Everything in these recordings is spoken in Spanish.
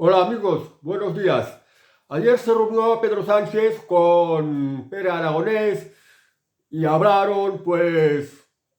Hola amigos, buenos días. Ayer se reunió Pedro Sánchez con Pere Aragonés y hablaron pues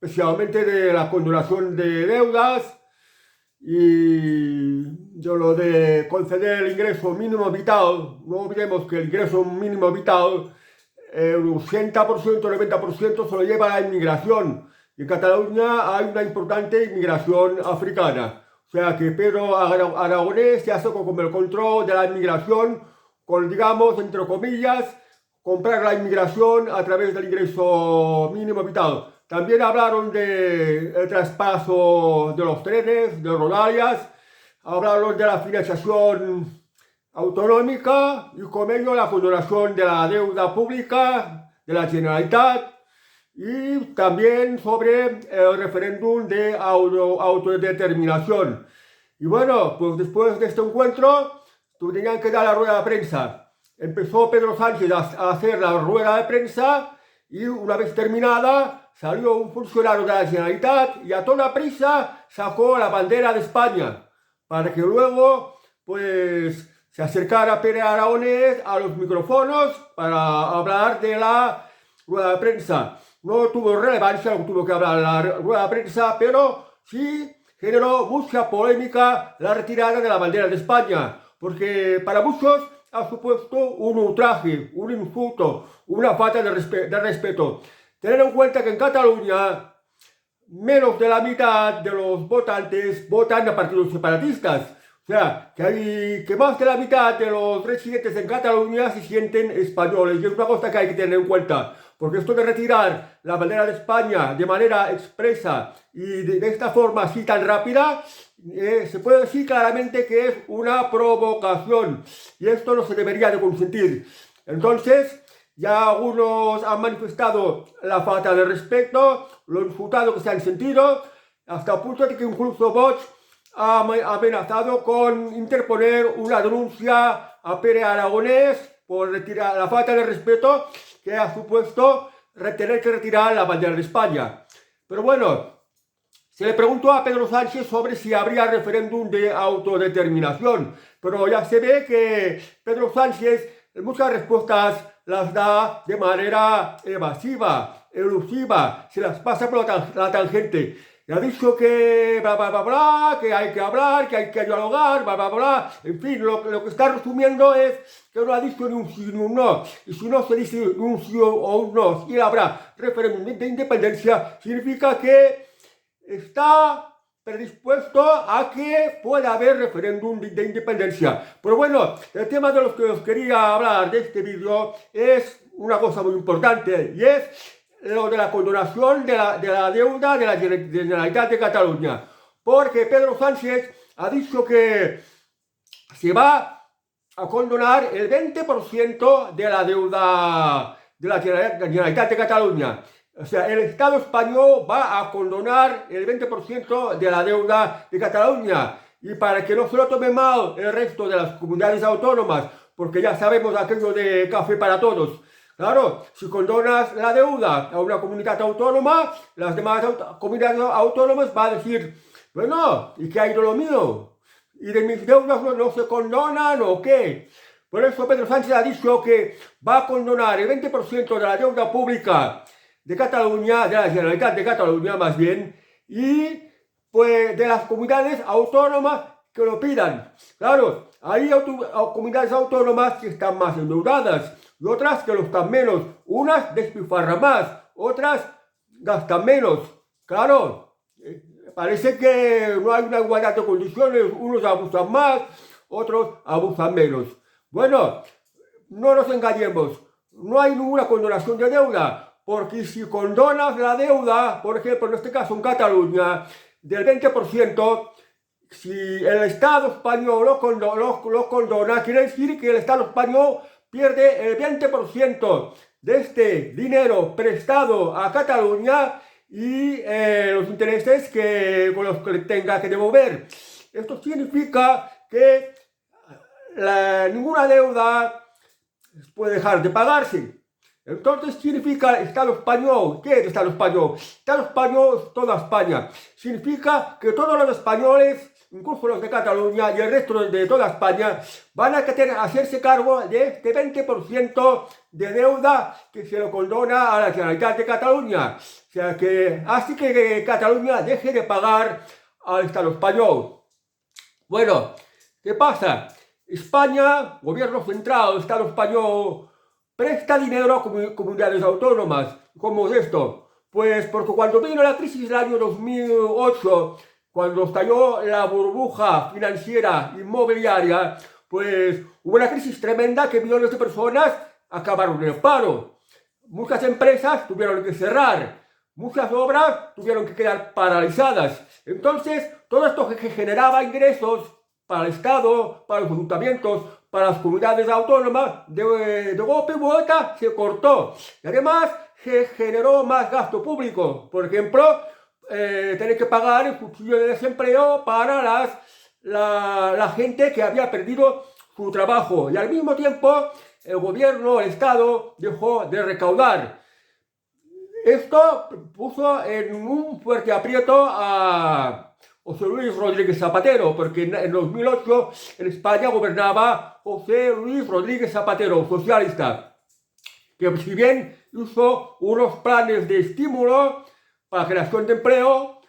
especialmente de la condonación de deudas y de lo de conceder el ingreso mínimo vital. No olvidemos que el ingreso mínimo vital, el 80%, el 90% se lo lleva la inmigración. Y en Cataluña hay una importante inmigración africana. O sea que Pedro Aragonés se hace con el control de la inmigración, con, digamos, entre comillas, comprar la inmigración a través del ingreso mínimo vital. También hablaron del traspaso de los trenes, de Rodalias, hablaron de la financiación autonómica y con ello la condonación de la deuda pública de la Generalitat y también sobre el referéndum de autodeterminación. Y bueno, pues después de este encuentro tenían que dar la rueda de prensa. Empezó Pedro Sánchez a hacer la rueda de prensa y una vez terminada salió un funcionario de la Generalitat y a toda prisa sacó la bandera de España para que luego pues se acercara Pere Aragonés a los micrófonos para hablar de la rueda de prensa. No tuvo relevancia, no tuvo que hablar la rueda de prensa, pero sí generó mucha polémica la retirada de la bandera de España, porque para muchos ha supuesto un ultraje, un insulto, una falta de respeto. Tener en cuenta que en Cataluña menos de la mitad de los votantes votan a partidos separatistas. O sea, que más de la mitad de los residentes en Cataluña se sienten españoles. Y es una cosa que hay que tener en cuenta. Porque esto de retirar la bandera de España de manera expresa y de esta forma así tan rápida, se puede decir claramente que es una provocación. Y esto no se debería de consentir. Entonces, ya algunos han manifestado la falta de respeto, lo insultado que se han sentido, hasta el punto de que incluso Vox ha amenazado con interponer una denuncia a Pere Aragonés por retirar la falta de respeto que ha supuesto tener que retirar la bandera de España. Pero bueno, se le preguntó a Pedro Sánchez sobre si habría referéndum de autodeterminación, pero ya se ve que Pedro Sánchez muchas respuestas las da de manera evasiva, elusiva, se las pasa por la tangente. Y ha dicho que bla, bla, bla, bla, que hay que hablar, que hay que dialogar, bla, bla, bla. En fin, lo que está resumiendo es que no ha dicho ni un sí ni un no. Y si no se dice un sí o un no, si habrá referéndum de independencia, significa que está predispuesto a que pueda haber referéndum de independencia. Pero bueno, el tema de los que os quería hablar de este vídeo es una cosa muy importante y es lo de la condonación de la deuda de la Generalitat de Cataluña. Porque Pedro Sánchez ha dicho que se va a condonar el 20% de la deuda de la Generalitat de Cataluña. O sea, el Estado español va a condonar el 20% de la deuda de Cataluña. Y para que no se lo tome mal el resto de las comunidades autónomas, porque ya sabemos aquello de café para todos. Claro, si condonas la deuda a una comunidad autónoma, las demás comunidades autónomas van a decir, bueno, ¿y qué hay de lo mío? ¿Y de mis deudas no se condonan o qué? Por eso Pedro Sánchez ha dicho que va a condonar el 20% de la deuda pública de Cataluña, de la Generalitat de Cataluña más bien, y pues de las comunidades autónomas que lo pidan. Claro, hay comunidades autónomas que están más endeudadas y otras que lo están menos. Unas despilfarran más, otras gastan menos. Claro, parece que no hay una igualdad de condiciones, unos abusan más, otros abusan menos. Bueno, no nos engañemos, no hay ninguna condonación de deuda. Porque si condonas la deuda, por ejemplo, en este caso en Cataluña, del 20%, si el Estado español lo condona, quiere decir que el Estado español pierde el 20% de este dinero prestado a Cataluña y los intereses con los que tenga que devolver. Esto significa que ninguna deuda puede dejar de pagarse. Entonces significa Estado español. ¿Qué es Estado español? Estado español es toda España. Significa que todos los españoles incluso los de Cataluña y el resto de toda España, van a hacerse cargo de este 20% de deuda que se lo condona a la Generalitat de Cataluña. O sea que así que Cataluña deje de pagar al Estado español. Bueno, ¿qué pasa? España, gobierno central, Estado español, presta dinero a comunidades autónomas. ¿Cómo es esto? Pues porque cuando vino la crisis del año 2008, cuando estalló la burbuja financiera inmobiliaria, pues hubo una crisis tremenda que millones de personas acabaron en el paro. Muchas empresas tuvieron que cerrar, muchas obras tuvieron que quedar paralizadas. Entonces, todo esto que generaba ingresos para el Estado, para los ayuntamientos, para las comunidades autónomas, de golpe y vuelta se cortó. Y además se generó más gasto público. Por ejemplo, tener que pagar el subsidio de desempleo para la gente que había perdido su trabajo. Y al mismo tiempo, el gobierno, el Estado, dejó de recaudar. Esto puso en un fuerte aprieto a José Luis Rodríguez Zapatero, porque en 2008 en España gobernaba José Luis Rodríguez Zapatero, socialista, que si bien hizo unos planes de estímulo para la creación de empleo,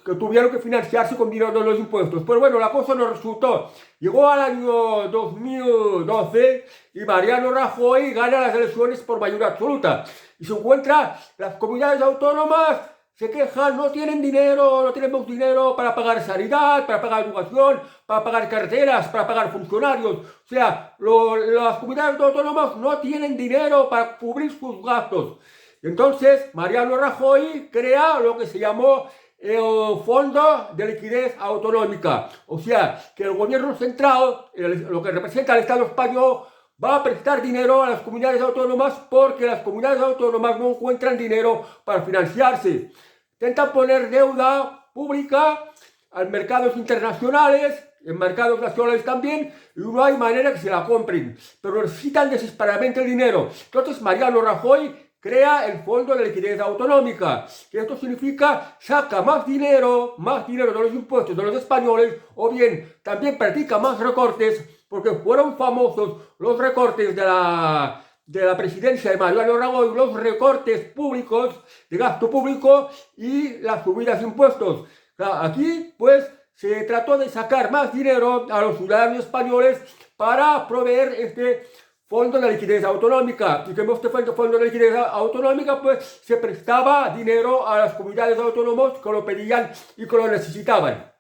que tuvieron que financiarse con dinero de los impuestos. Pero bueno, la cosa no resultó. Llegó al año 2012 y Mariano Rajoy gana las elecciones por mayoría absoluta. Y se encuentra, las comunidades autónomas se quejan, no tienen dinero, no tenemos dinero para pagar sanidad, para pagar educación, para pagar carreteras, para pagar funcionarios. O sea, las comunidades autónomas no tienen dinero para cubrir sus gastos. Entonces, Mariano Rajoy crea lo que se llamó el Fondo de Liquidez Autonómica. O sea, que el gobierno central, lo que representa al Estado español, va a prestar dinero a las comunidades autónomas porque las comunidades autónomas no encuentran dinero para financiarse. Intentan poner deuda pública a mercados internacionales, en mercados nacionales también, y no hay manera que se la compren. Pero necesitan desesperadamente el dinero. Entonces Mariano Rajoy crea el Fondo de Liquidez Autonómica, que esto significa saca más dinero de los impuestos de los españoles, o bien también practica más recortes, porque fueron famosos los recortes de la presidencia de Mariano Rajoy, los recortes públicos, de gasto público y las subidas de impuestos. Aquí, pues, se trató de sacar más dinero a los ciudadanos españoles para proveer este Fondo de Liquidez Autonómica. Y como este Fondo de Liquidez Autonómica, pues se prestaba dinero a las comunidades autónomas que lo pedían y que lo necesitaban.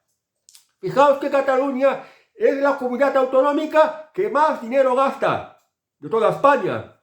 Fijaos que Cataluña es la comunidad autonómica que más dinero gasta de toda España.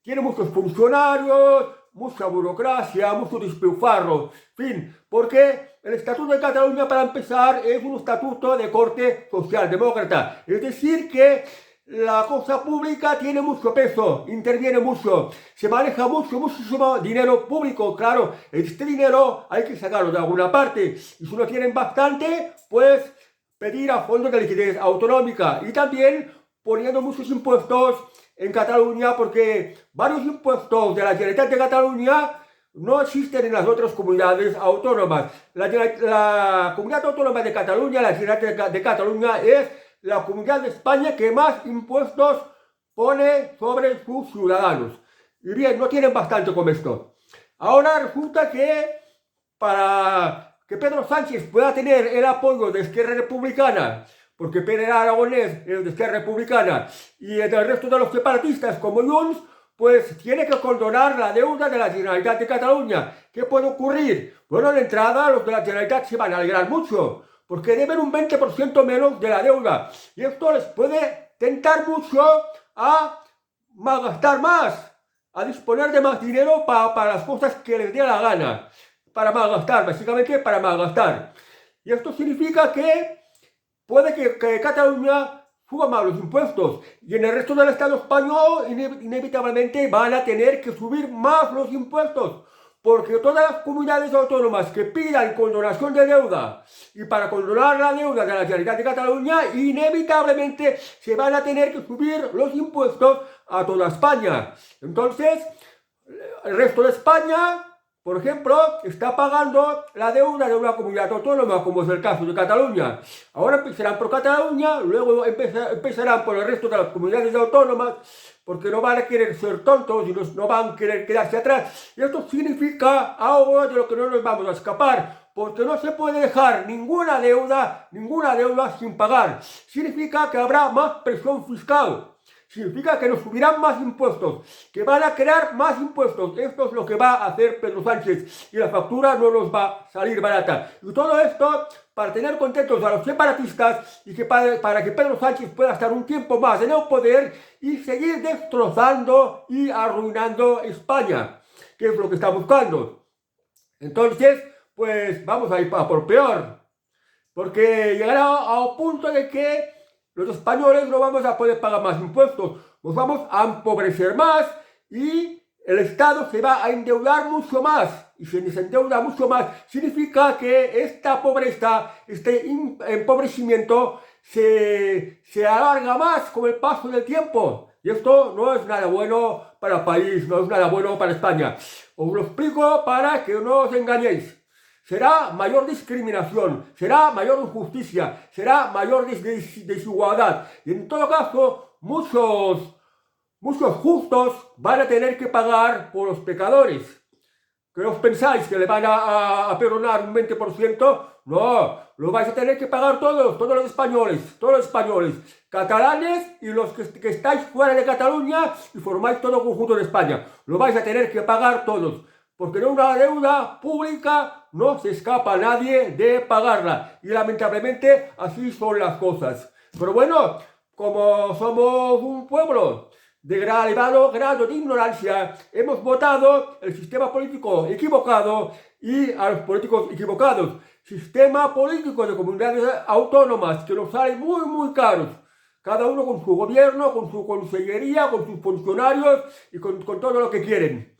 Tiene muchos funcionarios, mucha burocracia, mucho despilfarro, en fin, porque el Estatuto de Cataluña, para empezar, es un estatuto de corte socialdemócrata. Es decir, que la cosa pública tiene mucho peso, interviene mucho, se maneja muchísimo dinero público. Claro, este dinero hay que sacarlo de alguna parte, y si no tienen bastante, pues pedir a fondos de liquidez autonómica, y también poniendo muchos impuestos en Cataluña, porque varios impuestos de la Generalitat de Cataluña no existen en las otras comunidades autónomas. La comunidad autónoma de Cataluña, la Generalitat de Cataluña, es la comunidad de España que más impuestos pone sobre sus ciudadanos. Y bien, no tienen bastante con esto. Ahora resulta que para que Pedro Sánchez pueda tener el apoyo de Esquerra Republicana, porque Pere Aragonés es de Esquerra Republicana, y del resto de los separatistas como Junts, pues tiene que condonar la deuda de la Generalitat de Cataluña. ¿Qué puede ocurrir? Bueno, de entrada los de la Generalitat se van a alegrar mucho, porque deben un 20% menos de la deuda. Y esto les puede tentar mucho a gastar más, a disponer de más dinero para las cosas que les dé la gana. Para malgastar, básicamente para malgastar. Y esto significa que puede que Cataluña suba más los impuestos. Y en el resto del Estado español, inevitablemente van a tener que subir más los impuestos. Porque todas las comunidades autónomas que pidan condonación de deuda, y para condonar la deuda de la Generalitat de Cataluña, inevitablemente se van a tener que subir los impuestos a toda España. Entonces, el resto de España, por ejemplo, está pagando la deuda de una comunidad autónoma, como es el caso de Cataluña. Ahora empezarán por Cataluña, luego empezarán por el resto de las comunidades autónomas, porque no van a querer ser tontos y no van a querer quedarse atrás. Y esto significa algo de lo que no nos vamos a escapar, porque no se puede dejar ninguna deuda sin pagar. Significa que habrá más presión fiscal. Significa que nos subirán más impuestos, que van a crear más impuestos. Esto es lo que va a hacer Pedro Sánchez y la factura no nos va a salir barata. Y todo esto para tener contentos a los separatistas y que para que Pedro Sánchez pueda estar un tiempo más en el poder y seguir destrozando y arruinando España, que es lo que está buscando. Entonces, pues vamos a ir a por peor, porque llegará a un punto de que los españoles no vamos a poder pagar más impuestos, nos vamos a empobrecer más y el Estado se va a endeudar mucho más. Y si se endeuda mucho más, significa que esta pobreza, este empobrecimiento se alarga más con el paso del tiempo. Y esto no es nada bueno para el país, no es nada bueno para España. Os lo explico para que no os engañéis. Será mayor discriminación, será mayor injusticia, será mayor desigualdad. Y en todo caso, muchos justos van a tener que pagar por los pecadores. ¿Qué os pensáis? ¿Que le van a perdonar un 20%? No, lo vais a tener que pagar todos los españoles, catalanes y los que estáis fuera de Cataluña y formáis todo el conjunto de España. Lo vais a tener que pagar todos. Porque en una deuda pública no se escapa nadie de pagarla. Y lamentablemente así son las cosas. Pero bueno, como somos un pueblo de elevado grado de ignorancia, hemos votado el sistema político equivocado y a los políticos equivocados. Sistema político de comunidades autónomas que nos sale muy caros. Cada uno con su gobierno, con su consellería, con sus funcionarios y con todo lo que quieren.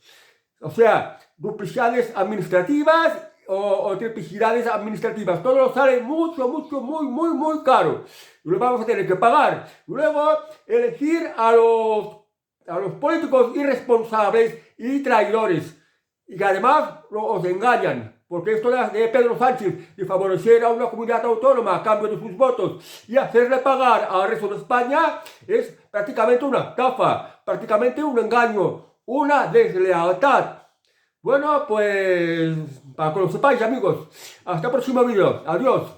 O sea, duplicidades administrativas o triplicidades administrativas. Todo nos sale muy caro. Y lo vamos a tener que pagar. Luego, elegir a los políticos irresponsables y traidores. Y que además os engañan. Porque esto de Pedro Sánchez, de favorecer a una comunidad autónoma a cambio de sus votos y hacerle pagar al resto de España, es prácticamente una estafa, prácticamente un engaño, una deslealtad. Bueno, pues para que lo sepáis, amigos. Hasta el próximo vídeo. Adiós.